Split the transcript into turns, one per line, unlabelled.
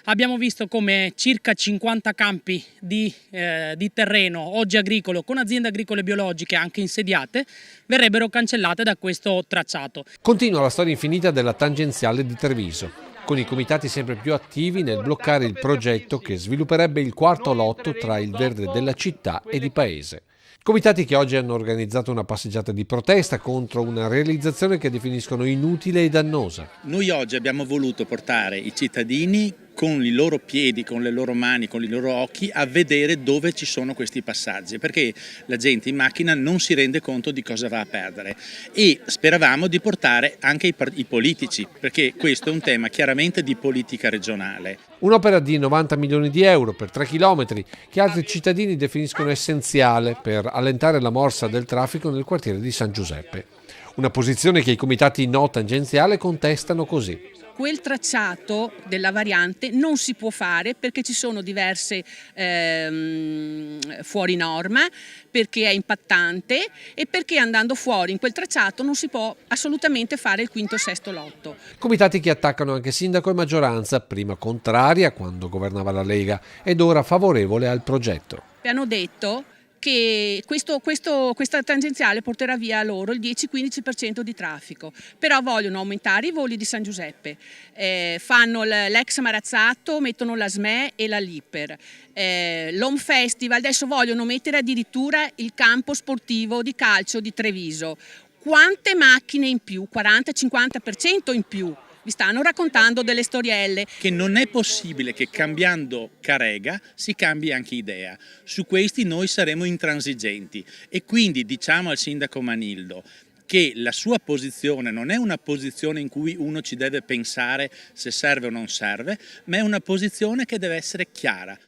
Abbiamo visto come circa 50 campi di terreno oggi agricolo con aziende agricole biologiche anche insediate verrebbero cancellate da questo tracciato.
Continua la storia infinita della tangenziale di Treviso, con i comitati sempre più attivi nel bloccare il progetto che svilupperebbe il quarto lotto tra il verde della città e di paese. Comitati che oggi hanno organizzato una passeggiata di protesta contro una realizzazione che definiscono inutile e dannosa.
Noi oggi abbiamo voluto portare i cittadini con i loro piedi, con le loro mani, con i loro occhi a vedere dove ci sono questi passaggi, perché la gente in macchina non si rende conto di cosa va a perdere, e speravamo di portare anche i politici, perché questo è un tema chiaramente di politica regionale.
Un'opera di 90 milioni di euro per 3 chilometri che altri cittadini definiscono essenziale per allentare la morsa del traffico nel quartiere di San Giuseppe. Una posizione che i comitati no tangenziale contestano così.
Quel tracciato della variante non si può fare perché ci sono diverse fuori norma, perché è impattante e perché andando fuori in quel tracciato non si può assolutamente fare il quinto e sesto lotto.
Comitati che attaccano anche sindaco e maggioranza, prima contraria quando governava la Lega ed ora favorevole al progetto.
Hanno detto che questa tangenziale porterà via loro il 10-15% di traffico, però vogliono aumentare i voli di San Giuseppe, fanno l'ex Marazzato, mettono la SME e la Liper, l'Home Festival, adesso vogliono mettere addirittura il campo sportivo di calcio di Treviso. Quante macchine in più? 40-50% in più. Vi stanno raccontando delle storielle.
Che non è possibile che cambiando carega si cambi anche idea. Su questi noi saremo intransigenti e quindi diciamo al sindaco Manildo che la sua posizione non è una posizione in cui uno ci deve pensare se serve o non serve, ma è una posizione che deve essere chiara.